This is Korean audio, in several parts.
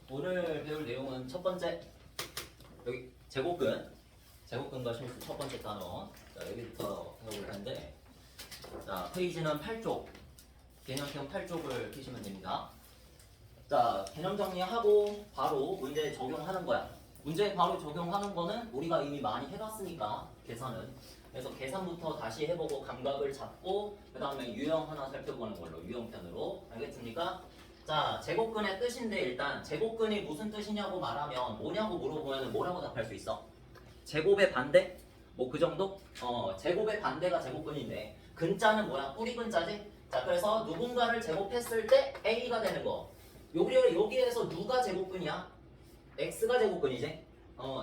오늘 배울 내용은 첫 번째 여기 제곱근과 실수 첫 번째 단원. 자, 여기부터 배워볼 텐데, 자, 페이지는 8쪽, 개념형 8쪽을 펴시면 됩니다. 자, 개념 정리하고 바로 문제 적용하는 거야. 문제 바로 적용하는 거는 우리가 이미 많이 해봤으니까, 계산은. 그래서 계산부터 다시 해보고 감각을 잡고 그 다음에 유형 하나 살펴보는 걸로, 유형편으로. 알겠습니까? 자, 제곱근의 뜻인데, 일단 제곱근이 무슨 뜻이냐고 말하면 뭐냐고 물어보면 뭐라고 답할 수 있어? 제곱의 반대? 뭐 그 정도? 제곱의 반대가 제곱근인데 근자는 뭐야? 뿌리근자지? 자, 그래서 누군가를 제곱했을 때 A가 되는 거. 여기에서 누가 제곱근이야? X가 제곱근이지?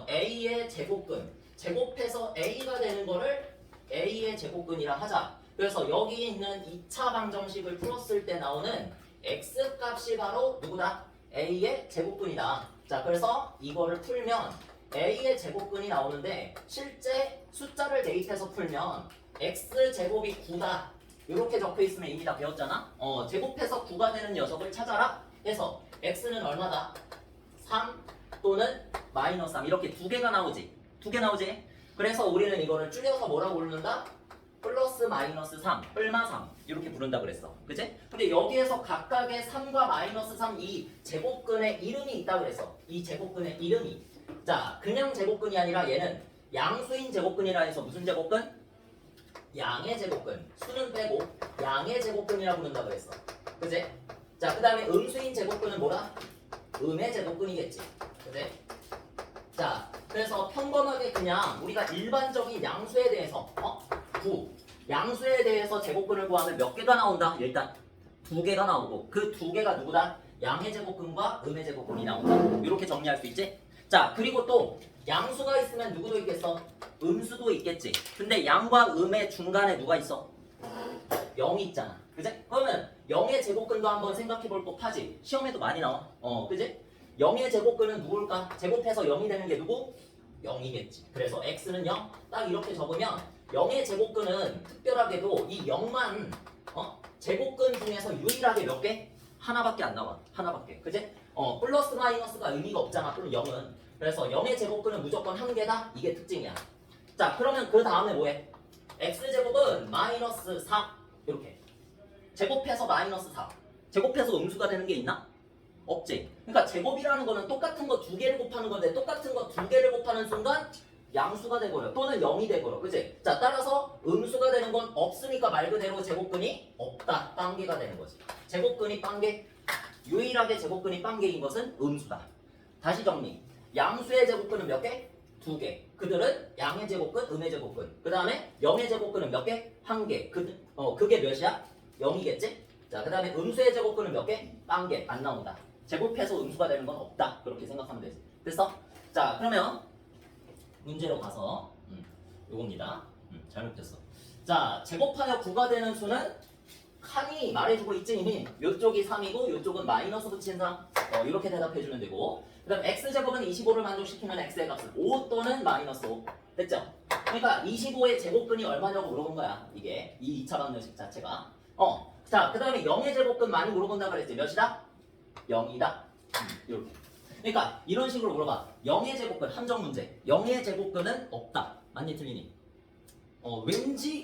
A의 제곱근. 제곱해서 A가 되는 거를 A의 제곱근이라 하자. 그래서 여기 있는 2차 방정식을 풀었을 때 나오는 X 값이 바로 누구다? A의 제곱근이다. 자, 그래서 이거를 풀면 A의 제곱근이 나오는데 실제 숫자를 대입해서 풀면 X제곱이 9다. 이렇게 적혀있으면 이미 다 배웠잖아? 제곱해서 9가 되는 녀석을 찾아라 해서 X는 얼마다? 3 또는 마이너스 3 이렇게 두 개가 나오지? 두 개 나오지? 그래서 우리는 이거를 줄여서 뭐라고 부르는다? 플러스 마이너스 3, 뿔마 3 이렇게 부른다 그랬어. 그치? 근데 여기에서 각각의 3과 마이너스 3 이 제곱근의 이름이 있다 그랬어. 이 제곱근의 이름이. 자, 그냥 제곱근이 아니라 얘는 양수인 제곱근이라 해서 무슨 제곱근? 양의 제곱근. 수는 빼고 양의 제곱근이라 부른다 그랬어. 그치? 자, 그 다음에 음수인 제곱근은 뭐라? 음의 제곱근이겠지. 그치? 자, 그래서 평범하게 그냥 우리가 일반적인 양수에 대해서 9 양수에 대해서 제곱근을 구하면 몇 개가 나온다? 일단 두 개가 나오고 그 두 개가 누구다? 양의 제곱근과 음의 제곱근이 나온다. 이렇게 정리할 수 있지? 자, 그리고 또 양수가 있으면 누구도 있겠어? 음수도 있겠지. 근데 양과 음의 중간에 누가 있어? 0이 있잖아. 그지? 그러면 0의 제곱근도 한번 생각해 볼 법하지. 시험에도 많이 나와. 그지? 0의 제곱근은 누굴까? 제곱해서 0이 되는 게 누구? 0이겠지. 그래서 x는 0. 딱 이렇게 적으면 0의 제곱근은 특별하게도 이 0만 제곱근 중에서 유일하게 몇 개? 하나밖에 안 나와. 하나밖에. 그지? 플러스 마이너스가 의미가 없잖아. 그럼 0은. 그래서 0의 제곱근은 무조건 한 개다. 이게 특징이야. 자, 그러면 그 다음에 뭐해? x제곱은 마이너스 4. 이렇게. 제곱해서 마이너스 4. 제곱해서 음수가 되는 게 있나? 없지. 그러니까 제곱이라는 거는 똑같은 거 두 개를 곱하는 건데 똑같은 거 두 개를 곱하는 순간 양수가 돼버려. 또는 0이 돼버려. 그치? 자, 따라서 음수가 되는 건 없으니까 말 그대로 제곱근이 없다. 빵개가 되는 거지. 제곱근이 빵개. 유일하게 제곱근이 빵개인 것은 음수다. 다시 정리. 양수의 제곱근은 몇 개? 두 개. 그들은 양의 제곱근, 음의 제곱근. 그 다음에 0의 제곱근은 몇 개? 한 개. 그게 몇이야? 0이겠지? 자, 그 다음에 음수의 제곱근은 몇 개? 빵개. 안 나온다. 제곱해서 음수가 되는 건 없다. 그렇게 생각하면 되지. 됐어? 자, 그러면 문제로 가서 요겁니다. 잘못됐어. 자, 제곱하여 9가 되는 수는 칸이 말해주고 있지 이미. 요쪽이 3이고 요쪽은 마이너스 붙인 3. 이렇게 대답해주면 되고, 그 다음 x제곱은 25를 만족시키면 x의 값은 5 또는 마이너스 5. 됐죠? 그러니까 25의 제곱근이 얼마냐고 물어본 거야. 이게 이 2차 방정식 자체가. 자, 그 다음에 0의 제곱근 많이 물어본다 그랬지. 몇이다? 0이다. 이렇게. 그러니까 이런 식으로 물어봐. 0의 제곱근 함정 문제. 0의 제곱근은 없다. 맞니 틀리니?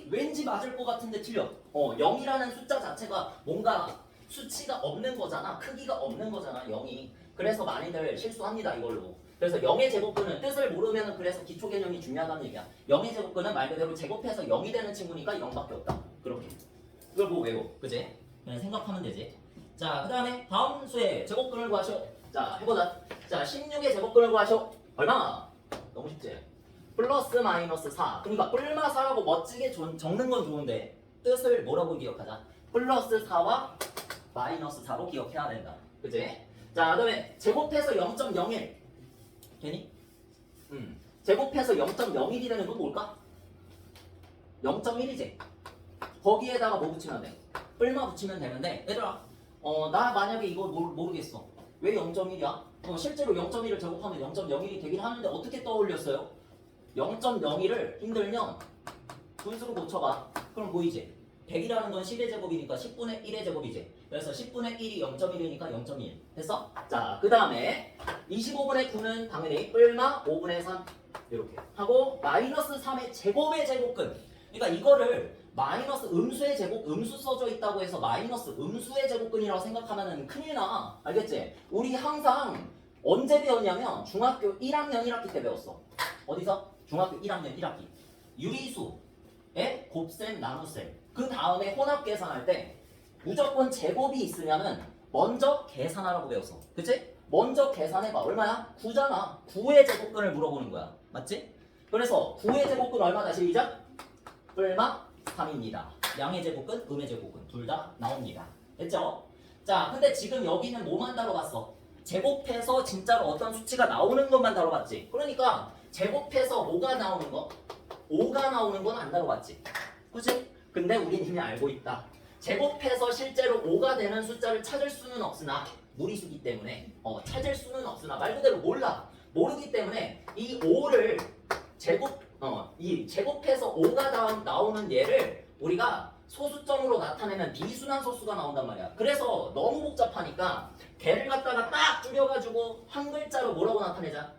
왠지 맞을 것 같은데 틀려. 0이라는 숫자 자체가 뭔가 수치가 없는 거잖아. 크기가 없는 거잖아. 0이. 그래서 많이들 실수합니다. 이걸로. 그래서 0의 제곱근은 뜻을 모르면 그래서 기초 개념이 중요하다는 얘기야. 0의 제곱근은 말 그대로 제곱해서 0이 되는 친구니까 0밖에 없다. 그렇게. 이걸 보고 외워. 그지? 그냥 생각하면 되지. 자, 그 다음에 다음 수의 제곱근을 구하시오. 자, 해보자. 자, 16의 제곱근을 구하시오. 얼마? 너무 쉽지? 플러스 마이너스 4. 그러니까 뿔마 4라고 멋지게 적는 건 좋은데 뜻을 뭐라고 기억하자? 플러스 4와 마이너스 4로 기억해야 된다. 그치? 자, 그 다음에 제곱해서 0.01. 되니? 제곱해서 0.01이 되는 건 뭘까? 0.1이지? 거기에다가 뭐 붙이면 돼? 뿔마 붙이면 되는데, 얘들아, 나 만약에 이거 모르겠어. 왜 0.1이야? 실제로 0.1을 제곱하면 0.01이 되긴 하는데 어떻게 떠올렸어요? 0.01을 힘들면 분수로 고쳐봐. 그럼 보이지? 100이라는 건 10의 제곱이니까 10분의 1의 제곱이지. 그래서 10분의 1이 0.1이니까 0.1 됐어? 자, 그 다음에 25분의 9는 당연히 뿔마 5분의 3 이렇게 하고 마이너스 3의 제곱의 제곱근. 그러니까 이거를 마이너스 음수의 제곱, 음수 써져 있다고 해서 마이너스 음수의 제곱근이라고 생각하면은 큰일 나. 알겠지? 우리 항상 언제 배웠냐면 중학교 1학년 1학기 때 배웠어. 어디서? 중학교 1학년 1학기. 유리수의 곱셈, 나눗셈. 그 다음에 혼합 계산할 때 무조건 제곱이 있으면은 먼저 계산하라고 배웠어. 그치? 먼저 계산해봐. 얼마야? 9잖아. 9의 제곱근을 물어보는 거야. 맞지? 그래서 9의 제곱근 얼마다 시작? 뿔마 3입니다. 양의 제곱근, 음의 제곱근 둘 다 나옵니다. 됐죠? 자, 근데 지금 여기는 뭐만 다뤄봤어? 제곱해서 진짜로 어떤 수치가 나오는 것만 다뤄봤지. 그러니까 제곱해서 뭐가 나오는 거? 5가 나오는 건 안 다뤄봤지. 그치? 근데 우린 이미 알고 있다. 제곱해서 실제로 5가 되는 숫자를 찾을 수는 없으나 무리수기 때문에 찾을 수는 없으나 말 그대로 몰라. 모르기 때문에 이 5를 이 제곱해서 5가 나오는 얘를 우리가 소수점으로 나타내면 비순환 소수가 나온단 말이야. 그래서 너무 복잡하니까 걔를 갖다가 딱 줄여가지고 한 글자로 뭐라고 나타내자?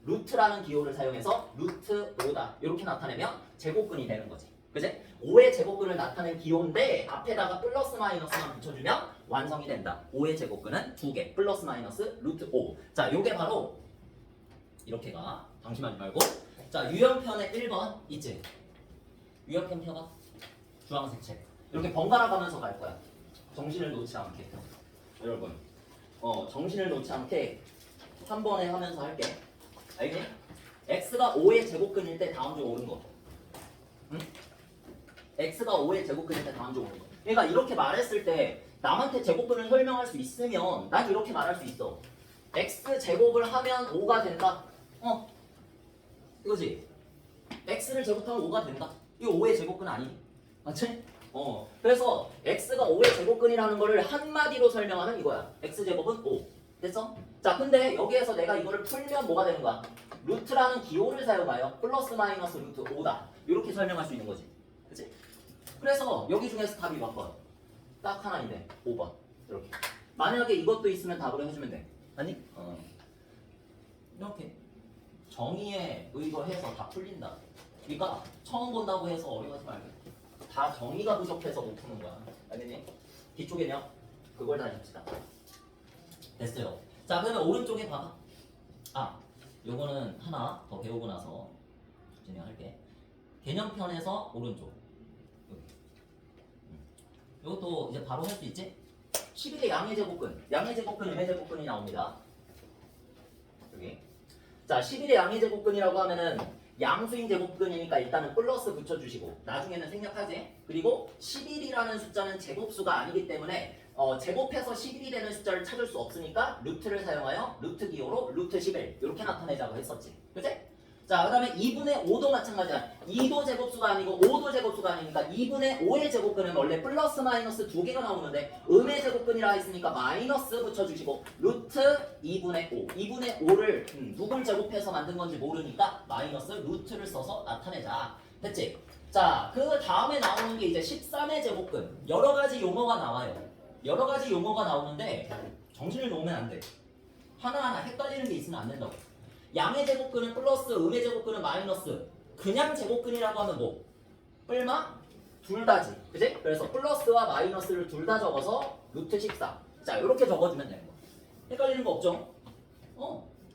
루트라는 기호를 사용해서 루트 5다 이렇게 나타내면 제곱근이 되는 거지. 그치? 5의 제곱근을 나타낸 기호인데 앞에다가 플러스 마이너스만 붙여주면 완성이 된다. 5의 제곱근은 2개 플러스 마이너스 루트 5. 자, 요게 바로 이렇게가 방심하지 말고. 자, 유형편의 1번 있지? 유형편 펴봐. 주황색 책. 이렇게 번갈아 가면서 갈 거야. 정신을 놓지 않게. 여러분. 정신을 놓지 않게 한 번에 하면서 할게. 알겠니? x가 5의 제곱근일 때 다음 중 옳은 거. 응? x가 5의 제곱근일 때 다음 중 옳은 거. 그러니까 이렇게 말했을 때 남한테 제곱근을 설명할 수 있으면 난 이렇게 말할 수 있어. x 제곱을 하면 5가 된다. 이거지? x를 제곱하면 5가 된다. 이거 5의 제곱근 아니니? 맞지? 그래서 x가 5의 제곱근이라는 거를 한마디로 설명하면 이거야. x제곱은 5. 됐어? 자, 근데 여기에서 내가 이거를 풀면 뭐가 되는 거야? 루트라는 기호를 사용하여 플러스 마이너스 루트 5다. 이렇게 설명할 수 있는 거지. 그치? 그래서 여기 중에서 답이 몇 번? 딱 하나인데 5번. 이렇게. 만약에 이것도 있으면 답으로 해주면 돼. 아니? 이렇게. 정의에 의거해서 다 풀린다. 그러니까 처음 본다고 해서 어려워하지 말고 다 정의가 부족해서 못 푸는 거야. 알겠니? 뒤쪽에요. 그걸 다닙시다. 됐어요. 자, 그러면 오른쪽에 봐봐. 요거는 하나 더 배우고 나서 진행할게. 개념편에서 오른쪽. 여기. 이것도 이제 바로 할 수 있지? 11의 양의 제곱근. 양의 제곱근, 음의 제곱근이 나옵니다. 여기. 자, 11의 양의 제곱근이라고 하면은 양수인 제곱근이니까 일단은 플러스 붙여주시고 나중에는 생략하지. 그리고 11이라는 숫자는 제곱수가 아니기 때문에 제곱해서 11이 되는 숫자를 찾을 수 없으니까 루트를 사용하여 루트 기호로 루트 11 이렇게 나타내자고 했었지. 그치? 자, 그 다음에 2분의 5도 마찬가지야. 2도 제곱수가 아니고 5도 제곱수가 아니니까 2분의 5의 제곱근은 원래 플러스 마이너스 두 개가 나오는데 음의 제곱근이라 했으니까 마이너스 붙여주시고 루트 2분의 5. 2분의 5를 누굴 제곱해서 만든 건지 모르니까 마이너스 루트를 써서 나타내자. 됐지? 자, 그 다음에 나오는 게 이제 13의 제곱근. 여러 가지 용어가 나와요. 여러 가지 용어가 나오는데 정신을 놓으면 안 돼. 하나하나 헷갈리는 게 있으면 안 된다고. 양의 제곱근은 플러스, 음의 제곱근은 마이너스. 그냥 제곱근이라고 하면 뭐? 뿔마? 둘 다지. 그치? 그래서 플러스와 마이너스를 둘 다 적어서 루트 14. 자, 이렇게 적어주면 되는 거야. 헷갈리는 거 없죠?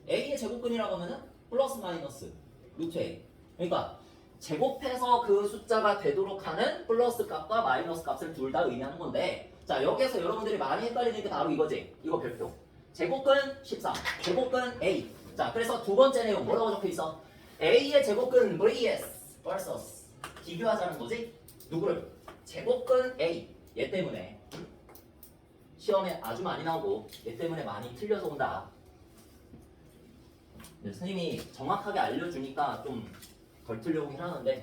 A의 제곱근이라고 하면은 플러스 마이너스 루트 A. 그러니까 제곱해서 그 숫자가 되도록 하는 플러스 값과 마이너스 값을 둘 다 의미하는 건데, 자, 여기에서 여러분들이 많이 헷갈리는 게 바로 이거지. 이거 별표. 제곱근 13, 제곱근 A. 자, 그래서 두 번째 내용 뭐라고 적혀 있어? A의 제곱근 vs vs 비교하자는 거지. 누구를? 제곱근 A. 얘 때문에 시험에 아주 많이 나오고 얘 때문에 많이 틀려서 온다. 선생님이 정확하게 알려주니까 좀 덜 틀려오긴 하는데,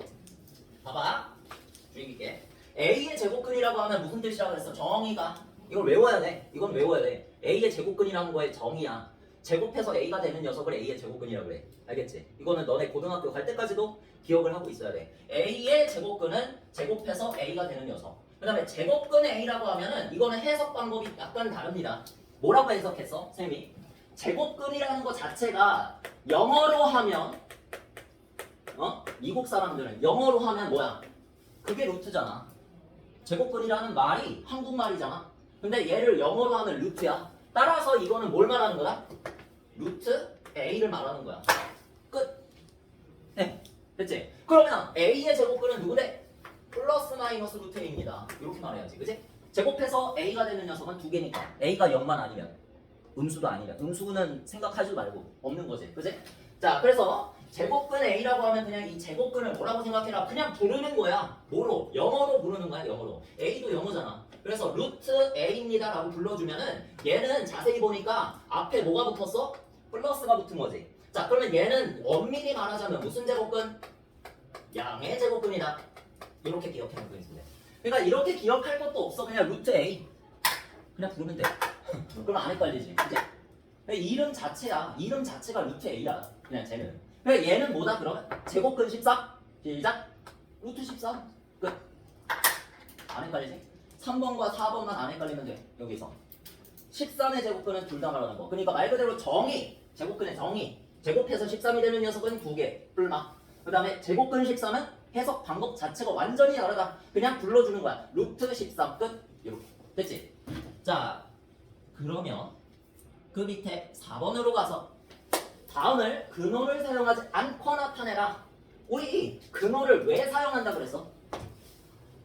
봐봐. 주의 깊게. A의 제곱근이라고 하면 무슨 뜻이라고 했어? 정의가. 이걸 외워야 돼. 이건 외워야 돼. A의 제곱근이라는 거의 정의야. 제곱해서 A가 되는 녀석을 A의 제곱근이라고 그래. 알겠지? 이거는 너네 고등학교 갈 때까지도 기억을 하고 있어야 돼. A의 제곱근은 제곱해서 A가 되는 녀석. 그 다음에 제곱근 A라고 하면은 이거는 해석 방법이 약간 다릅니다. 뭐라고 해석했어? 쌤이 제곱근이라는 것 자체가 영어로 하면 미국 사람들은 영어로 하면 뭐야? 그게 루트잖아. 제곱근이라는 말이 한국말이잖아. 근데 얘를 영어로 하면 루트야. 따라서 이거는 뭘 말하는 거야? 루트 A를 말하는 거야. 끝. 네. 됐지? 그러면 A의 제곱근은 누구래? 플러스 마이너스 루트 A입니다. 이렇게 말해야지. 그치? 제곱해서 A가 되는 녀석은 두 개니까 A가 0만 아니면 음수도 아니면 음수는 생각하지 말고 없는 거지. 그치? 자, 그래서 제곱근 A라고 하면 그냥 이 제곱근을 뭐라고 생각해라. 그냥 부르는 거야. 뭐로? 영어로 부르는 거야. 영어로. A도 영어잖아. 그래서 루트 A입니다 라고 불러주면은 얘는 자세히 보니까 앞에 뭐가 붙었어? 플러스가 붙은 거지. 자, 그러면 얘는 엄밀히 말하자면 무슨 제곱근? 양의 제곱근이다. 이렇게 기억해놓고 있습니다. 그러니까 이렇게 기억할 것도 없어. 그냥 루트 A 그냥 부르면 돼. 그럼 안 헷갈리지. 그치? 이름 자체야. 이름 자체가 루트 A야. 그냥 쟤는. 그러니까 얘는 뭐다 그러면? 제곱근 14? 시작. 루트 14. 끝. 안 헷갈리지? 3번과 4번만 안 헷갈리면 돼. 여기서 13의 제곱근은 둘 다 말하는 거. 그러니까 말 그대로 정의. 제곱근의 정의. 제곱해서 13이 되는 녀석은 두 개. 뿔마. 그 다음에 제곱근 13은 해석 방법 자체가 완전히 다르다. 그냥 불러주는 거야. 루트 13 끝. 이렇게. 됐지? 자, 그러면 그 밑에 4번으로 가서 다음을 근호를 사용하지 않고 나타내라. 우리 근호를 왜 사용한다 그랬어?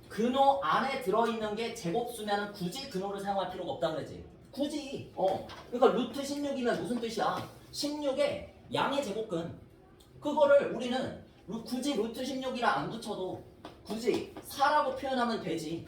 근호 안에 들어있는 게 제곱수면 굳이 근호를 사용할 필요가 없다 그랬지. 굳이. 그러니까 루트 16이면 무슨 뜻이야? 16의 양의 제곱근. 그거를 우리는 굳이 루트 16이라 안 붙여도 굳이 4라고 표현하면 되지.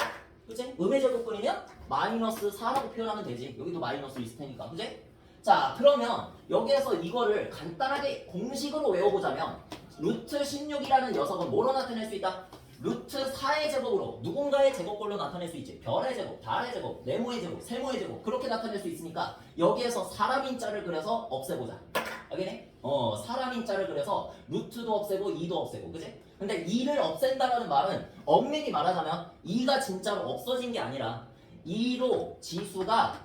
그치? 음의 제곱근이면 마이너스 4라고 표현하면 되지. 여기도 마이너스 있을 테니까. 그치? 자, 그러면 여기에서 이거를 간단하게 공식으로 외워보자면 루트 16이라는 녀석은 뭐로 나타낼 수 있다? 루트 4의 제곱으로 누군가의 제곱꼴로 나타낼 수 있지. 별의 제곱, 달의 제곱, 네모의 제곱, 세모의 제곱 그렇게 나타낼 수 있으니까 여기에서 사람 인자를 그려서 없애보자. 알겠네? 사람 인자를 그려서 루트도 없애고 2도 없애고. 그치? 근데 2를 없앤다라는 말은 엄밀히 말하자면 2가 진짜로 없어진 게 아니라 2로 지수가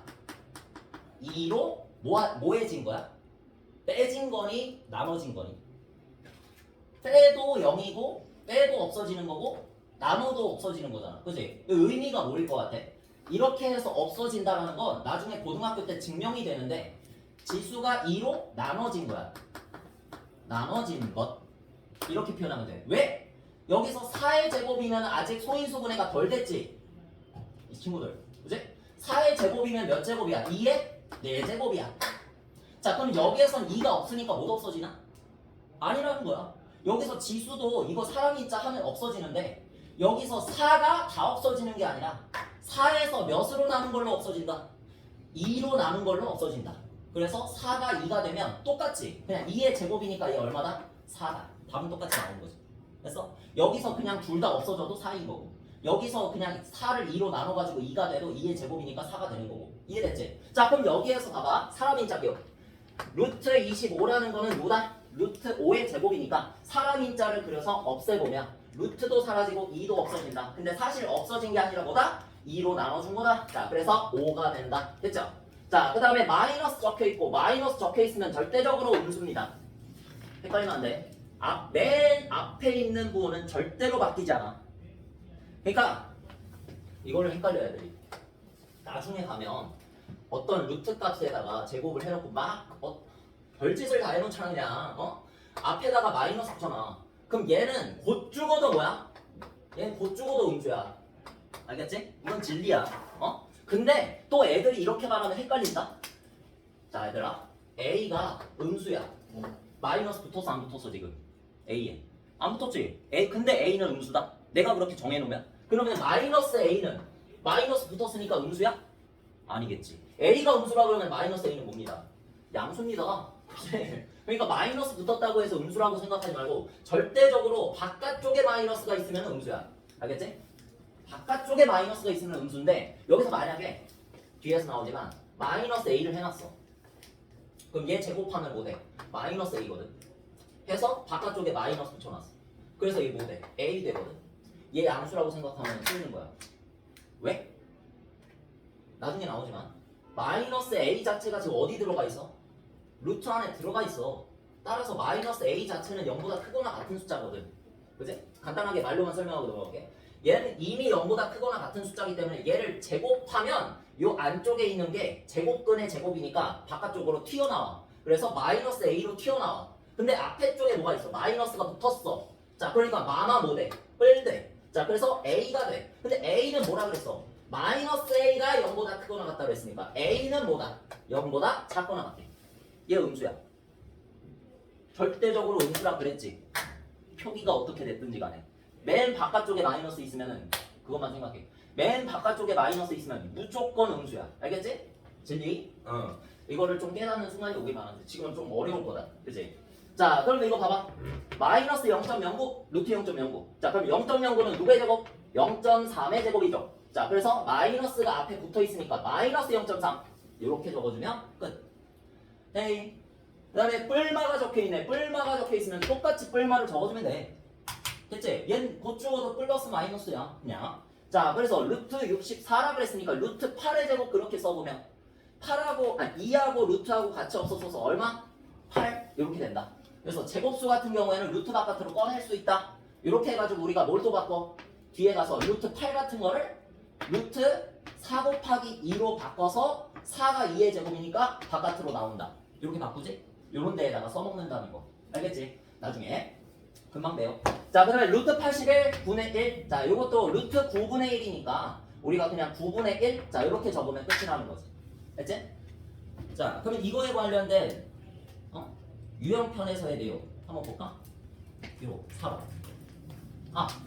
2로 뭐해진 거야? 빼진 거니 나눠진 거니? 빼도 0이고 빼도 없어지는 거고 나눠도 없어지는 거잖아. 그치? 의미가 뭐일 것 같아? 이렇게 해서 없어진다라는 건 나중에 고등학교 때 증명이 되는데 지수가 2로 나눠진 거야. 나눠진 것. 이렇게 표현하면 돼. 왜? 여기서 4의 제곱이면 아직 소인수분해가 덜 됐지? 이 친구들. 그치? 4의 제곱이면 몇 제곱이야? 2의 4제곱이야. 자, 그럼 여기에선 2가 없으니까 못 없어지나? 아니라는 거야. 여기서 지수도 이거 사람 인자 하면 없어지는데 여기서 4가 다 없어지는 게 아니라 4에서 몇으로 나눈 걸로 없어진다? 2로 나눈 걸로 없어진다. 그래서 4가 2가 되면 똑같지. 그냥 2의 제곱이니까 얘 얼마다? 4다. 답은 똑같이 나오는 거지. 그래서 여기서 그냥 둘 다 없어져도 4인 거고 여기서 그냥 4를 2로 나눠가지고 2가 돼도 2의 제곱이니까 4가 되는 거고. 이해됐지? 자, 그럼 여기에서 봐봐. 사람 인자 기억. 루트 25라는 거는 누구다? 루트 5의 제곱이니까 사람 인자를 그려서 없애보면 루트도 사라지고 2도 없어진다. 근데 사실 없어진 게 아니라 뭐다? 2로 나눠준 거다. 자, 그래서 5가 된다. 됐죠? 자, 그 다음에 마이너스 적혀있고 마이너스 적혀있으면 절대적으로 음수입니다. 헷갈리면 안 돼. 맨 앞에 있는 부호는 절대로 바뀌지 않아. 그러니까 이거를 헷갈려야 돼. 나중에 가면 어떤 루트 값에다가 제곱을 해놓고 막 별짓을 다 해놓잖아. 그냥 앞에다가 마이너스 붙잖아. 그럼 얘는 곧 죽어도 뭐야? 얘는 곧 죽어도 음수야. 알겠지? 이건 진리야. 근데 또 애들이 이렇게 말하면 헷갈린다. 자, 얘들아, A가 음수야. 마이너스 붙었어 안 붙었어 지금? A에 안 붙었지? 근데 A는 음수다? 내가 그렇게 정해놓으면? 그러면 마이너스 A는 마이너스 붙었으니까 음수야? 아니겠지. A가 음수라 그러면 마이너스 A는 뭡니다? 양수입니다. 그러니까 마이너스 붙었다고 해서 음수라고 생각하지 말고 절대적으로 바깥쪽에 마이너스가 있으면 음수야. 알겠지? 바깥쪽에 마이너스가 있으면 음수인데 여기서 만약에 뒤에서 나오지만 마이너스 A를 해놨어. 그럼 얘 제곱하면 뭐 돼? 마이너스 A거든. 해서 바깥쪽에 마이너스 붙여놨어. 그래서 얘 뭐 돼? A 되거든. 얘 양수라고 생각하면 틀린 거야. 왜? 나중에 나오지만 마이너스 a 자체가 지금 어디 들어가 있어? 루트 안에 들어가 있어. 따라서 마이너스 a 자체는 0보다 크거나 같은 숫자거든. 그지? 간단하게 말로만 설명하고 넘어갈게. 얘는 이미 0보다 크거나 같은 숫자이기 때문에 얘를 제곱하면 요 안쪽에 있는 게 제곱근의 제곱이니까 바깥쪽으로 튀어나와. 그래서 마이너스 a로 튀어나와. 근데 앞에 쪽에 뭐가 있어? 마이너스가 붙었어. 자, 그러니까 마마 뭐 돼? 뿔돼. 자, 그래서 a가 돼. 근데 a는 뭐라 그랬어? 마이너스 a가 0보다 크거나 같다 그랬으니까 a는 뭐다? 0보다 작거나 같대. 얘 음수야. 절대적으로 음수라 그랬지. 표기가 어떻게 됐든지 간에. 맨 바깥쪽에 마이너스 있으면은 그것만 생각해. 맨 바깥쪽에 마이너스 있으면 무조건 음수야. 알겠지? 진리? 이거를 좀 깨닫는 순간이 오길 바라는데 지금은 좀 어려울 거다. 그치? 자, 그럼 이거 봐봐. 마이너스 0.09, 루트 0.09. 자, 그럼 0.09는 누구의 제곱? 0.3의 제곱이죠. 자, 그래서 마이너스가 앞에 붙어 있으니까 마이너스 0.3 이렇게 적어주면 끝. 네. 그 다음에 뿔마가 적혀있네. 뿔마가 적혀있으면 똑같이 뿔마를 적어주면 돼. 됐지? 얜 고추어도 플러스 마이너스야. 그냥. 자, 그래서 루트 64라 그랬으니까 루트 8의 제곱 그렇게 써보면 2하고 루트하고 같이 없어져서 얼마? 8 이렇게 된다. 그래서 제곱수 같은 경우에는 루트 바깥으로 꺼낼 수 있다. 이렇게 해가지고 우리가 뭘 또 바꿔? 뒤에 가서 루트 8 같은 거를 루트 4 곱하기 2로 바꿔서 4가 2의 제곱이니까 바깥으로 나온다. 이렇게 바꾸지? 요런 데에다가 써먹는다는 거. 알겠지? 나중에 금방 배워. 자, 그러면 루트 81 분의 1. 자, 요것도 루트 9분의 1이니까 우리가 그냥 9분의 1. 자, 이렇게 적으면 끝이 나는 거지. 알지? 자, 그러면 이거에 관련된 유형편에서의 내용 한번 볼까? 요 4번.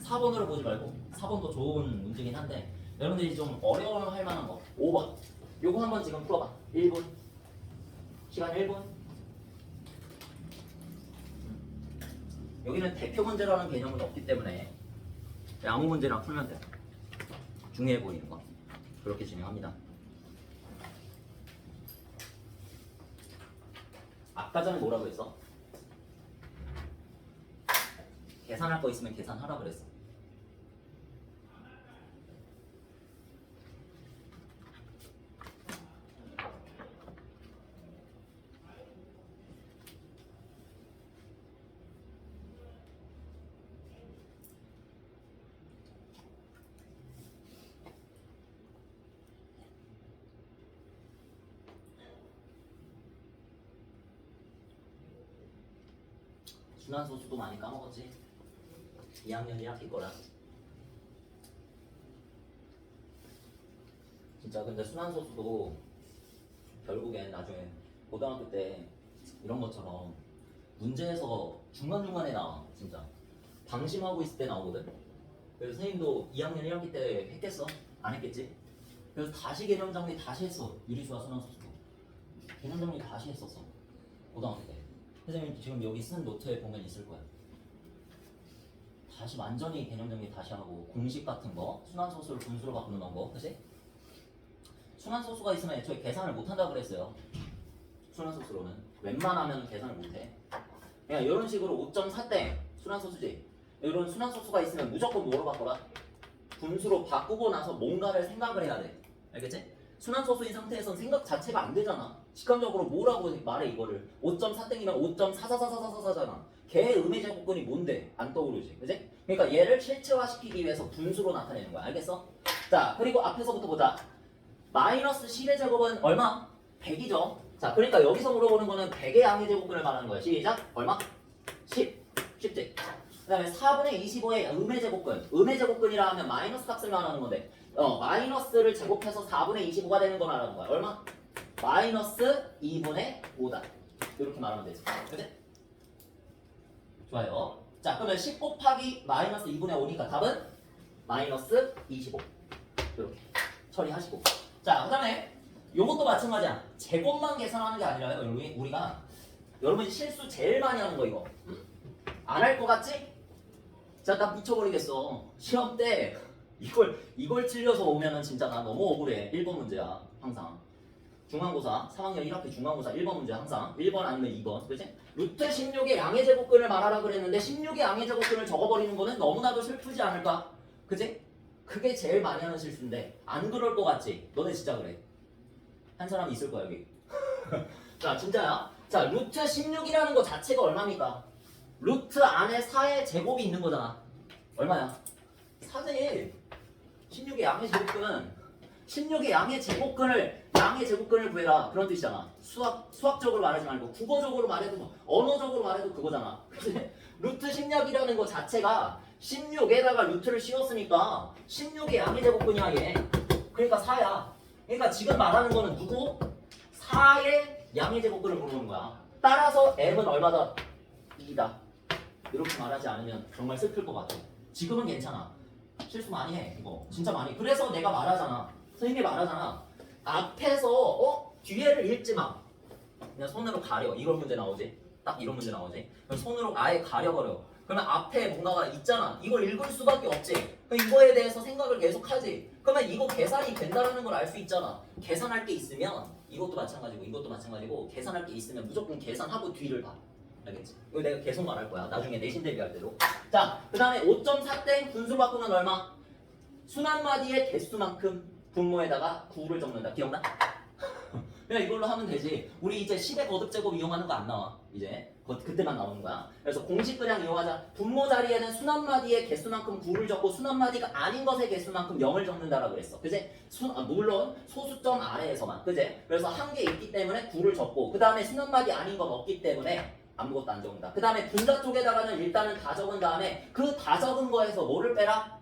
4번으로 보지 말고 4번도 좋은 문제긴 한데 여러분들이 좀 어려워할 만한 거 5번. 요거 한번 지금 풀어봐. 1분. 시간 1분. 여기는 대표 문제라는 개념은 없기 때문에 아무 문제나 풀면 돼. 중요해 보이는 거. 그렇게 진행합니다. 아까 전에 뭐라고 했어? 계산할 거 있으면 계산하라 그랬어. 순환소수도 많이 까먹었지. 2학년 1학기 거라. 진짜 근데 순환소수도 결국엔 나중에 고등학교 때 이런 것처럼 문제에서 중간중간에 나와. 진짜 방심하고 있을 때 나오거든. 그래서 선생님도 2학년 1학기 때 했겠어? 안 했겠지? 그래서 다시 개념 정리 다시 했어. 유리수와 순환소수도 개념 정리 다시 했었어. 고등학교 때. 선생님 지금 여기 쓴 노트에 보면 있을 거야. 다시 완전히 개념 정리 다시 하고 공식 같은 거, 순환소수를 분수로 바꾸는 거, 그치? 순환소수가 있으면 애초에 계산을 못 한다고 그랬어요. 순환소수로는 웬만하면 계산을 못 해. 그냥 이런 식으로 5.4대 순환소수지. 이런 순환소수가 있으면 무조건 뭐로 바꿔라? 분수로 바꾸고 나서 뭔가를 생각을 해야 돼. 알겠지? 순환소수인 상태에선 생각 자체가 안 되잖아. 직감적으로 뭐라고 말해 이거를. 5.4땡이면 5.44444잖아. 걔의 음의 제곱근이 뭔데? 안 떠오르지. 그지? 그러니까 얘를 실체화시키기 위해서 분수로 나타내는 거야. 알겠어? 자, 그리고 앞에서부터 보자. 마이너스 10의 제곱은 얼마? 100이죠. 자, 그러니까 여기서 물어보는 거는 100의 양의 제곱근을 말하는 거야. 시작. 얼마? 10. 쉽지? 그 다음에 4분의 25의 음의 제곱근. 음의 제곱근이라 하면 마이너스 값을 말하는 건데 마이너스를 제곱해서 4분의 25가 되는 거 말하는 거야. 얼마? 마이너스 2분의 5다. 이렇게 말하면 되지. 그치? 좋아요. 자, 그러면 10 곱하기 마이너스 2분의 5니까 답은 마이너스 25. 이렇게 처리하시고. 자, 그 다음에 요것도 마찬가지야. 제곱만 계산하는 게 아니라요. 우리가 여러분이 실수 제일 많이 하는 거 이거. 안 할 것 같지? 자, 나 미쳐버리겠어. 시험 때 이걸 틀려서 오면은 진짜 나 너무 억울해. 1번 문제야. 항상. 중간고사 3학년 1학기 중간고사 1번 문제 항상 1번 아니면 2번. 그치? 루트 16의 양의 제곱근을 말하라 그랬는데 16의 양의 제곱근을 적어버리는 거는 너무나도 슬프지 않을까? 그치? 그게 제일 많이 하는 실수인데 안 그럴 것 같지? 너네 진짜 그래. 한 사람 있을 거야 여기. 자 진짜야. 자 루트 16이라는 거 자체가 얼마입니까? 루트 안에 4의 제곱이 있는 거잖아. 얼마야? 4대 1. 16의 양의 제곱근은 16의 양의 제곱근을 구해라 그런 뜻이잖아. 수학적으로 말하지 말고 국어적으로 말해도 언어적으로 말해도 그거잖아. 그치? 루트 16이라는 거 자체가 16에다가 루트를 씌웠으니까 16의 양의 제곱근이야 얘. 그러니까 4야. 그러니까 지금 말하는 거는 누구? 4의 양의 제곱근을 부르는 거야. 따라서 m은 얼마다? 2다. 이렇게 말하지 않으면 정말 슬플 것 같아. 지금은 괜찮아. 실수 많이 해 이거 진짜 많이. 그래서 내가 말하잖아. 선생님이 말하잖아. 앞에서 뒤에를 읽지 마. 그냥 손으로 가려. 이런 문제 나오지. 딱 이런 문제 나오지. 그럼 손으로 아예 가려버려. 그러면 앞에 뭔가가 있잖아. 이걸 읽을 수밖에 없지. 그럼 이거에 대해서 생각을 계속 하지. 그러면 이거 계산이 된다는 걸 알 수 있잖아. 계산할 게 있으면 이것도 마찬가지고 이것도 마찬가지고 계산할 게 있으면 무조건 계산하고 뒤를 봐. 알겠지? 이거 내가 계속 말할 거야. 나중에 내신 대비할 때도. 자, 그 다음에 5.4땡 분수 바꾸면 얼마? 순환마디의 개수만큼 분모에다가 9를 적는다. 기억나? 그냥 이걸로 하면 되지. 우리 이제 10의 거듭제곱 이용하는 거 안 나와. 이제 그때만 나오는 거야. 그래서 공식 그냥 이용하자. 분모 자리에는 순환마디의 개수만큼 9를 적고 순환마디가 아닌 것의 개수만큼 0을 적는다라고 그랬어. 그지? 물론 소수점 아래에서만. 그지? 그래서 한 개 있기 때문에 9를 적고 그 다음에 순환마디 아닌 건 없기 때문에 아무것도 안 적는다. 그 다음에 분자 쪽에다가는 일단은 다 적은 다음에 그 다 적은 거에서 뭐를 빼라?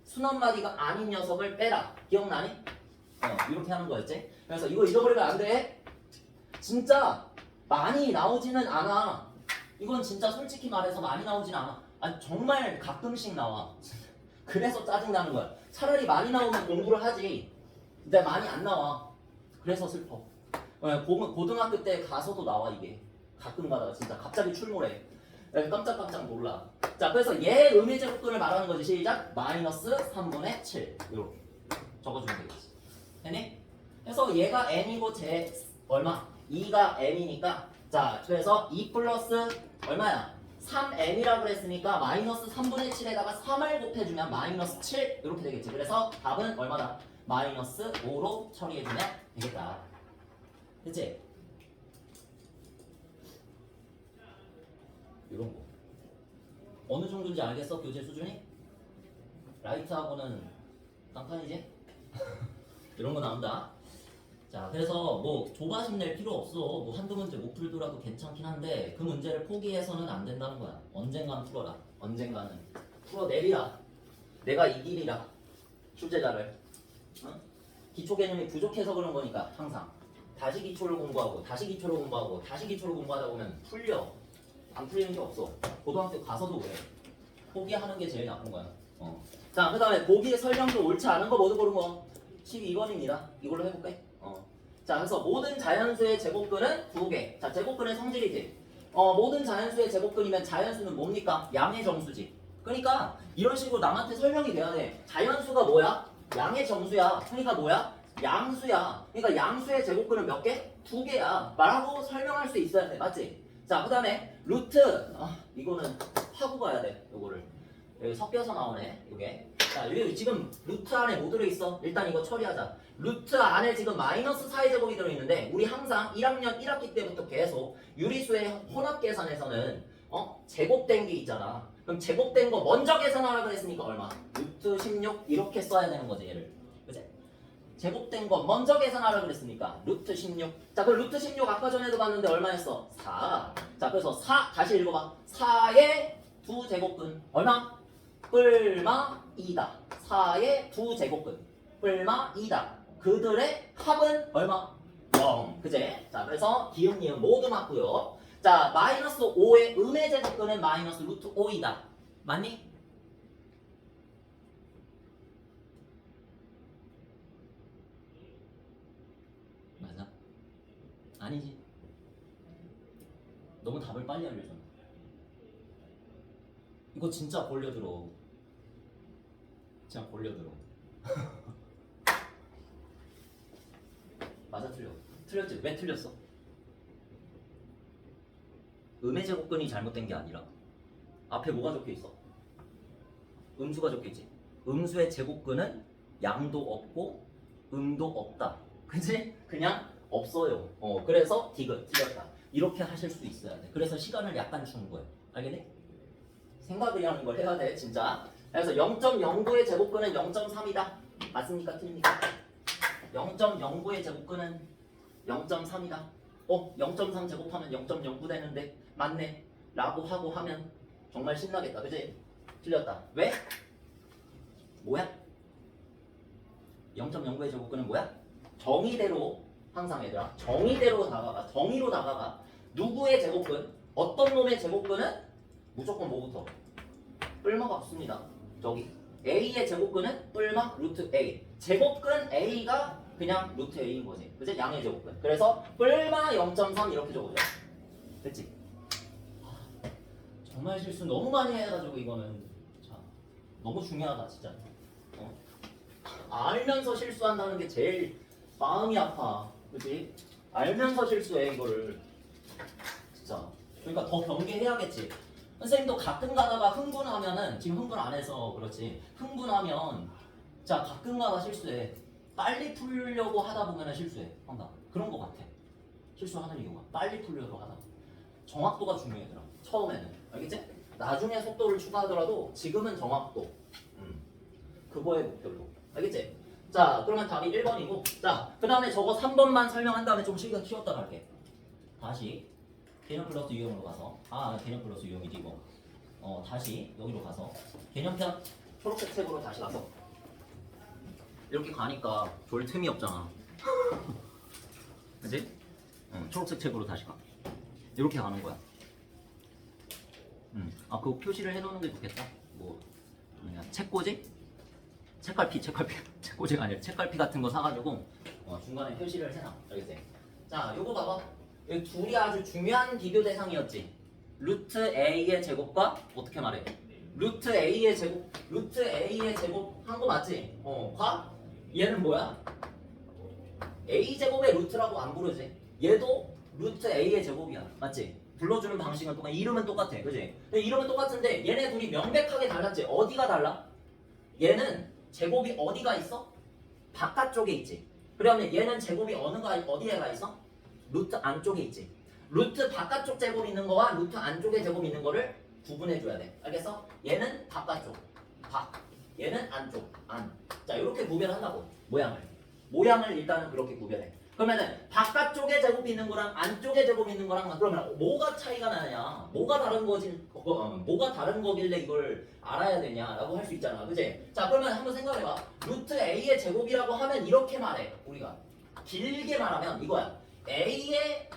순환마디가 아닌 녀석을 빼라. 기억나니? 이렇게 하는 거였지? 그래서 이거 잊어버리면 안 돼. 진짜 많이 나오지는 않아. 이건 진짜 솔직히 말해서 많이 나오진 않아. 아니 정말 가끔씩 나와. 그래서 짜증나는 거야. 차라리 많이 나오면 공부를 하지. 근데 많이 안 나와. 그래서 슬퍼. 고등학교 때 가서도 나와 이게. 가끔 가다가 진짜 갑자기 출몰해. 깜짝깜짝 놀라. 자, 그래서 얘 음의 제곱근을 말하는 거지. 시작. 마이너스 3분의 7 이렇게 적어주면 되겠지. 됐니? 그래서 얘가 n이고 제 얼마? 2가 m이니까 자, 그래서 2 플러스 얼마야? 3m이라고 그랬으니까 마이너스 3분의 7에다가 3을 곱해주면 마이너스 7 이렇게 되겠지. 그래서 답은 얼마다? 마이너스 5로 처리해주면 되겠다. 됐지? 이런 거 어느 정도인지 알겠어? 교재 수준이? 라이트하고는 깜판이지? 이런 거 나온다. 자, 그래서 뭐 조바심 낼 필요 없어. 뭐 한두 문제 못 풀더라도 괜찮긴 한데 그 문제를 포기해서는 안 된다는 거야. 언젠가는 풀어라. 언젠가는 풀어내리라. 내가 이기리라. 출제자를. 기초 개념이 부족해서 그런 거니까 항상 다시 기초를 공부하고 다시 기초를 공부하고 다시 기초를 공부하다 보면 풀려. 안 풀리는 게 없어. 고등학교 가서도 그래. 포기하는 게 제일 나쁜 거야. 자, 그 다음에 보기의 설명도 옳지 않은 거 모두 고른 거 12번입니다. 이걸로 해볼게. 자, 그래서 모든 자연수의 제곱근은 2개. 자, 제곱근의 성질이지. 모든 자연수의 제곱근이면 자연수는 뭡니까? 양의 정수지. 그러니까 이런 식으로 남한테 설명이 돼야 돼. 자연수가 뭐야? 양의 정수야. 그러니까 뭐야? 양수야. 그러니까 양수의 제곱근은 몇 개? 2개야. 말하고 설명할 수 있어야 돼. 맞지? 자, 그 다음에 루트. 이거는 하고 가야 돼. 요거를 여기 섞여서 나오네. 요게. 자, 여기 지금 루트 안에 뭐 들어있어? 일단 이거 처리하자. 루트 안에 지금 마이너스 4의 제곱이 들어있는데 우리 항상 1학년 1학기 때부터 계속 유리수의 혼합 계산에서는 제곱된 게 있잖아. 그럼 제곱된 거 먼저 계산하라고 했으니까 얼마? 루트 16 이렇게 써야 되는 거지 얘를. 그치? 제곱된 거 먼저 계산하라고 그랬으니까 루트 16. 자, 그럼 루트 16 아까 전에도 봤는데 얼마였어? 4. 자, 그래서 4 다시 읽어봐. 4의 2제곱근 얼마? 뿔마 2다. 4의 2제곱근 뿔마 2다. 그들의 합은 얼마? 0. 그제? 자, 그래서 기억, 니은 모두 맞고요. 자, 마이너스 5의 음의 제곱근은 마이너스 루트 5이다. 맞니? 맞아? 아니지. 너무 답을 빨리 알려줘. 이거 진짜 벌려들어. 진짜 벌려들어. 맞아, 틀려. 틀렸지? 왜 틀렸어? 음의 제곱근이 잘못된 게 아니라 앞에 뭐가 적혀있어? 음수가 적혀있지. 음수의 제곱근은 양도 없고 음도 없다. 그치? 그냥 없어요. 그래서 디귿 틀렸다. 이렇게 하실 수 있어야 돼. 그래서 시간을 약간 주는 거예요. 알겠니? 생각이라는 걸 해야 돼, 진짜. 그래서 0.09의 제곱근은 0.3이다. 맞습니까? 틀립니까? 0.09의 제곱근은 0.3이다. 0.3 제곱하면 0.09 되는데 맞네. 라고 하고 하면 정말 신나겠다. 그치? 틀렸다. 왜? 뭐야? 0.09의 제곱근은 뭐야? 정의대로 항상 얘들아 정의대로 다가가. 정의로 다가가. 누구의 제곱근? 어떤 놈의 제곱근은 무조건 뭐부터? 뿔마가 없습니다. 저기 A의 제곱근은 뿔마 루트 A. 제곱근 A가 그냥 루트 A인 거지. 그치? 양의 제곱근. 그래서 뿔마 0.3 이렇게 적어줘. 됐지? 정말 실수 너무 많이 해가지고 이거는 자, 너무 중요하다 진짜. 알면서 실수한다는 게 제일 마음이 아파. 그치? 알면서 실수해 이거를. 진짜. 그러니까 더 경계해야겠지. 선생님도 가끔 가다가 흥분하면은 지금 흥분 안 해서 그렇지. 흥분하면 자 가끔 가다 실수해. 빨리 풀려고 하다 보면은 실수해. 항상 그런 거 같아. 실수하는 이유가 빨리 풀려고 하다. 정확도가 중요하더라. 처음에는 알겠지? 나중에 속도를 추가하더라도 지금은 정확도. 그거의 목표로. 알겠지? 자 그러면 답이 1번이고 자 그 다음에 저거 3번만 설명한 다음에 좀 시간 쉬었다 갈게. 다시 개념 플러스 유형으로 가서 개념 플러스 유형이지 이거. 다시 여기로 가서 개념편 초록색 책으로 다시 가서 이렇게 가니까 졸 틈이 없잖아. 그치? 초록색 책으로 다시 가. 이렇게 가는 거야. 그 표시를 해놓는 게 좋겠다. 뭐 책꽂이? 책꽂이가 아니라 책갈피 같은 거 사가지고 중간에 표시를 해놔. 알겠지? 자 요거 봐봐. 이 둘이 아주 중요한 비교 대상이었지. 루트 A의 제곱과 어떻게 말해? 루트 A의 제곱 한 거 맞지? 과 얘는 뭐야? A 제곱의 루트라고 안 부르지. 얘도 루트 A의 제곱이야. 맞지? 불러주는 방식은 똑같아. 이름은 똑같아. 그지? 이름은 똑같은데 얘네 둘이 명백하게 달랐지. 어디가 달라? 얘는 제곱이 어디가 있어? 바깥쪽에 있지. 그러면 얘는 제곱이 어디에가 있어? 루트 안쪽에 있지. 루트 바깥쪽 제곱 있는 거와 루트 안쪽에 제곱 있는 거를 구분해 줘야 돼. 알겠어? 얘는 바깥쪽, 얘는 안쪽, 안. 자, 이렇게 구별한다고. 모양을 일단은 그렇게 구별해. 그러면은 바깥쪽에 제곱 있는 거랑 안쪽에 제곱 있는 거랑 그러면 뭐가 차이가 나느냐? 뭐가 다른 거길래 이걸 알아야 되냐라고 할 수 있잖아. 그지? 자, 그러면 한번 생각해 봐. 루트 A의 제곱이라고 하면 이렇게 말해. 우리가 길게 말하면 이거야. A의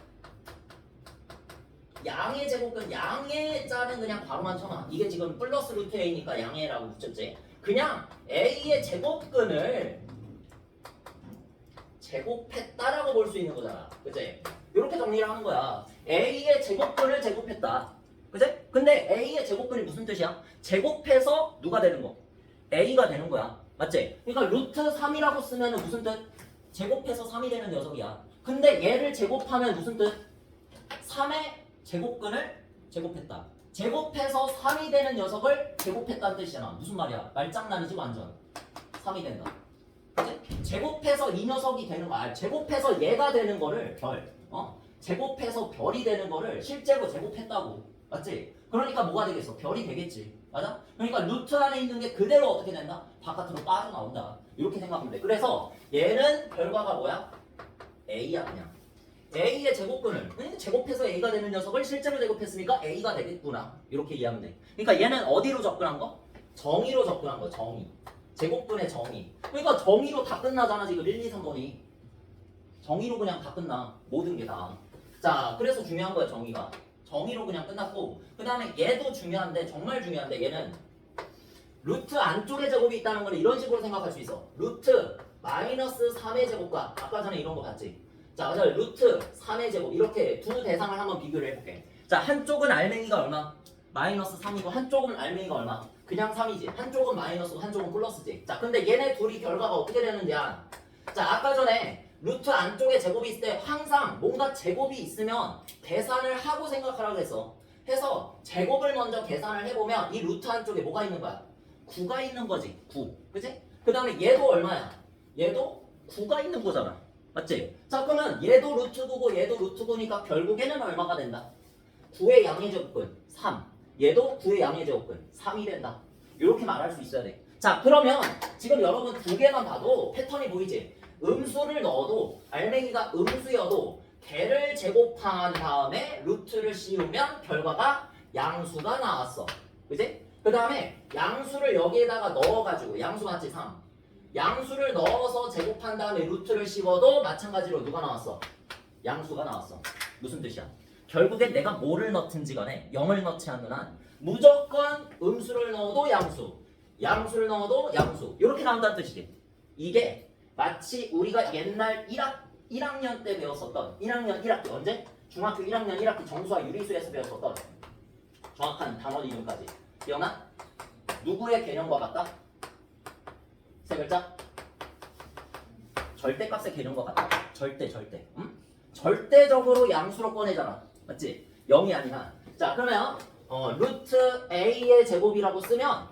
양의 제곱은 양의 자는 그냥 바로만 쳐놔. 이게 지금 플러스 루트 A니까 양의라고 붙였지. 그냥 A의 제곱근을 제곱했다라고 볼 수 있는 거잖아. 그치? 이렇게 정리를 하는 거야. A의 제곱근을 제곱했다. 그치? 근데 A의 제곱근이 무슨 뜻이야? 제곱해서 누가 되는 거? A가 되는 거야. 맞지? 그러니까 루트 3이라고 쓰면 무슨 뜻? 제곱해서 3이 되는 녀석이야. 근데 얘를 제곱하면 무슨 뜻? 3의 제곱근을 제곱했다. 제곱해서 3이 되는 녀석을 제곱했다는 뜻이잖아. 무슨 말이야? 말장난이지 완전. 3이 된다. 그치? 제곱해서 이 녀석이 되는 거야. 제곱해서 얘가 되는 거를 별. 제곱해서 별이 되는 거를 실제로 제곱했다고. 맞지? 그러니까 뭐가 되겠어? 별이 되겠지. 맞아? 그러니까 루트 안에 있는 게 그대로 어떻게 된다? 바깥으로 빠져나온다. 이렇게 생각하면 돼. 그래서 얘는 결과가 뭐야? A야 그냥. A의 제곱근을 제곱해서 A가 되는 녀석을 실제로 제곱했으니까 A가 되겠구나. 이렇게 이해하면 돼. 그러니까 얘는 어디로 접근한 거? 정의로 접근한 거. 정의. 제곱근의 정의. 그러니까 정의로 다 끝나잖아 지금 1, 2, 3번이. 정의로 그냥 다 끝나. 모든 게 다. 자, 그래서 중요한 거야 정의가. 정의로 그냥 끝났고 그 다음에 얘도 중요한데 정말 중요한데 얘는 루트 안쪽에 제곱이 있다는 걸 이런 식으로 생각할 수 있어. 루트 마이너스 3의 제곱과 아까 전에 이런 거 봤지? 자, 맞아. 루트 3의 제곱 이렇게 두 대상을 한번 비교를 해볼게. 자, 한쪽은 알맹이가 얼마? 마이너스 3이고 한쪽은 알맹이가 얼마? 그냥 3이지. 한쪽은 마이너스고 한쪽은 플러스지. 자, 근데 얘네 둘이 결과가 어떻게 되는지야? 자, 아까 전에 루트 안쪽에 제곱이 있을 때 항상 뭔가 제곱이 있으면 계산을 하고 생각하라고 했어. 해서 제곱을 먼저 계산을 해보면 이 루트 안쪽에 뭐가 있는 거야? 9가 있는 거지. 9. 그치? 그 다음에 얘도 얼마야? 얘도 9가 있는 거잖아. 맞지? 자, 그러면 얘도 루트 9고 얘도 루트 9니까 결국에는 얼마가 된다? 9의 양의 제곱근 3. 얘도 9의 양의 제곱근 3이 된다. 이렇게 말할 수 있어야 돼. 자, 그러면 지금 여러분 두 개만 봐도 패턴이 보이지? 음수를 넣어도 알맹이가 음수여도 걔를 제곱한 다음에 루트를 씌우면 결과가 양수가 나왔어. 그지? 그 다음에 양수를 여기에다가 넣어가지고 양수 맞지? 3. 양수를 넣어서 제곱한 다음에 루트를 씌워도 마찬가지로 누가 나왔어? 양수가 나왔어. 무슨 뜻이야? 결국엔 내가 뭐를 넣든지 간에 0을 넣지 않는 한 무조건 음수를 넣어도 양수, 양수를 넣어도 양수 이렇게 나온다는 뜻이지. 이게 마치 우리가 옛날 1학년 때 배웠었던 1학기 언제? 중학교 1학년 1학기 정수와 유리수에서 배웠었던 정확한 단원 이름까지 기억나? 누구의 개념과 같다? 세 글자? 절대값의 개념과 같다. 절대. 응? 절대적으로 양수로 꺼내잖아. 맞지? 0이 아니라. 자, 그러면 루트 a의 제곱이라고 쓰면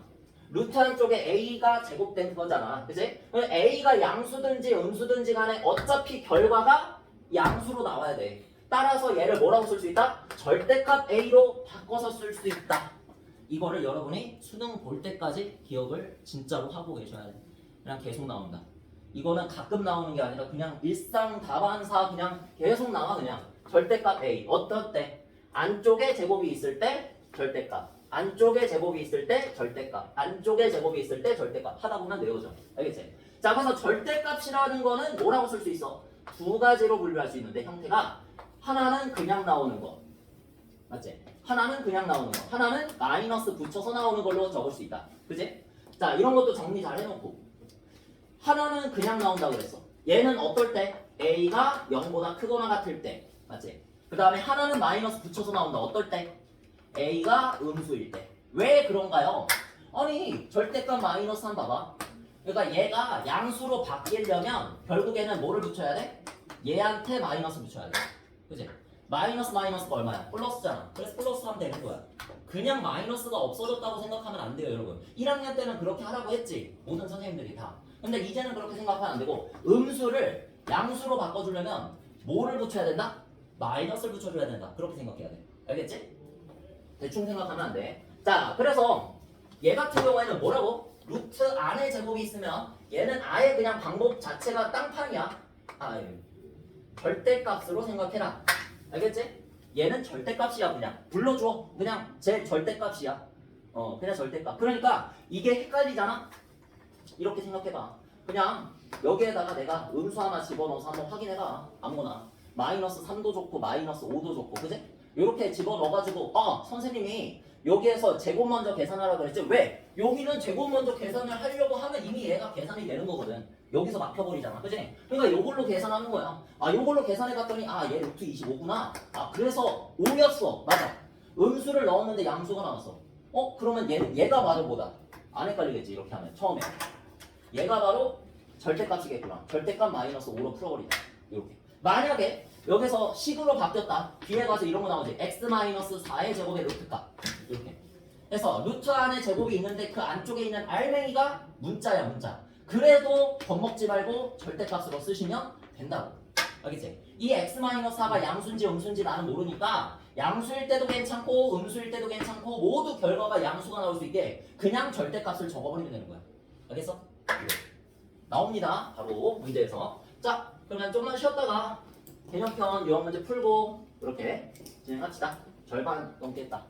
루트 한쪽에 a가 제곱된 거잖아. 그치? a가 양수든지 음수든지 간에 어차피 결과가 양수로 나와야 돼. 따라서 얘를 뭐라고 쓸 수 있다? 절대값 a로 바꿔서 쓸 수 있다. 이거를 여러분이 수능 볼 때까지 기억을 진짜로 하고 계셔야 돼. 그냥 계속 나온다. 이거는 가끔 나오는 게 아니라 그냥 일상 다반사 그냥 계속 나와. 그냥 절대값 a 어떨 때? 안쪽에 제곱이 있을 때 절대값, 안쪽에 제곱이 있을 때 절대값, 안쪽에 제곱이 있을 때 절대값 하다 보면 외워져. 알겠지? 자, 그래서 절대값이라는 거는 뭐라고 쓸 수 있어? 두 가지로 분류할 수 있는데 형태가 하나는 그냥 나오는 거, 맞지? 하나는 그냥 나오는 거, 하나는 마이너스 붙여서 나오는 걸로 적을 수 있다. 그지? 자, 이런 것도 정리 잘 해놓고 하나는 그냥 나온다고 그랬어. 얘는 어떨 때? a가 0보다 크거나 같을 때, 맞지? 그 다음에 하나는 마이너스 붙여서 나온다. 어떨 때? a가 음수일 때. 왜 그런가요? 아니 절대값 마이너스 한 봐봐. 그러니까 얘가 양수로 바뀌려면 결국에는 뭐를 붙여야 돼? 얘한테 마이너스 붙여야 돼. 그치? 마이너스가 얼마야? 플러스잖아. 그래서 플러스 하면 되는 거야. 그냥 마이너스가 없어졌다고 생각하면 안 돼요, 여러분. 1학년 때는 그렇게 하라고 했지. 모든 선생님들이 다. 근데 이제는 그렇게 생각하면 안 되고 음수를 양수로 바꿔주려면 뭐를 붙여야 된다? 마이너스를 붙여줘야 된다. 그렇게 생각해야 돼. 알겠지? 대충 생각하면 안 돼. 자, 그래서 얘 같은 경우에는 뭐라고? 루트 안에 제곱이 있으면 얘는 아예 그냥 방법 자체가 땅판이야. 절대값으로 생각해라. 알겠지? 얘는 절대값이야. 그냥 불러줘. 그냥 제 절대값이야. 그냥 절대값. 그러니까 이게 헷갈리잖아? 이렇게 생각해봐. 그냥 여기에다가 내가 음수 하나 집어넣어서 한번 확인해봐. 아무거나. 마이너스 3도 좋고 마이너스 5도 좋고, 그지? 이렇게 집어넣어가지고 선생님이 여기에서 제곱 먼저 계산하라고 그랬지? 왜? 여기는 제곱 먼저 계산을 하려고 하면 이미 얘가 계산이 되는 거거든. 여기서 막혀버리잖아. 그지? 그러니까 요걸로 계산하는 거야. 요걸로 계산해봤더니 얘 루트 25구나. 그래서 5였어. 맞아. 음수를 넣었는데 양수가 나왔어. 그러면 얘가 바로 뭐다? 안 헷갈리겠지, 이렇게 하면. 처음에 얘가 바로 절대값이겠구나. 절대값 마이너스 5로 풀어버리자. 이렇게. 만약에 여기서 식으로 바뀌었다. 뒤에 가서 이런 거 나오지. x-4의 제곱의 루트값. 이렇게. 그래서 루트 안에 제곱이 있는데 그 안쪽에 있는 알맹이가 문자야, 문자. 그래도 겁먹지 말고 절대값으로 쓰시면 된다고. 알겠지? 이 x-4가 양수인지 음수인지 나는 모르니까 양수일 때도 괜찮고 음수일 때도 괜찮고 모두 결과가 양수가 나올 수 있게 그냥 절대값을 적어버리면 되는 거야. 알겠어? 나옵니다. 바로 문제에서. 자, 그러면 좀만 쉬었다가 개념편 요한 문제 풀고 이렇게 진행합시다. 절반 넘게 했다.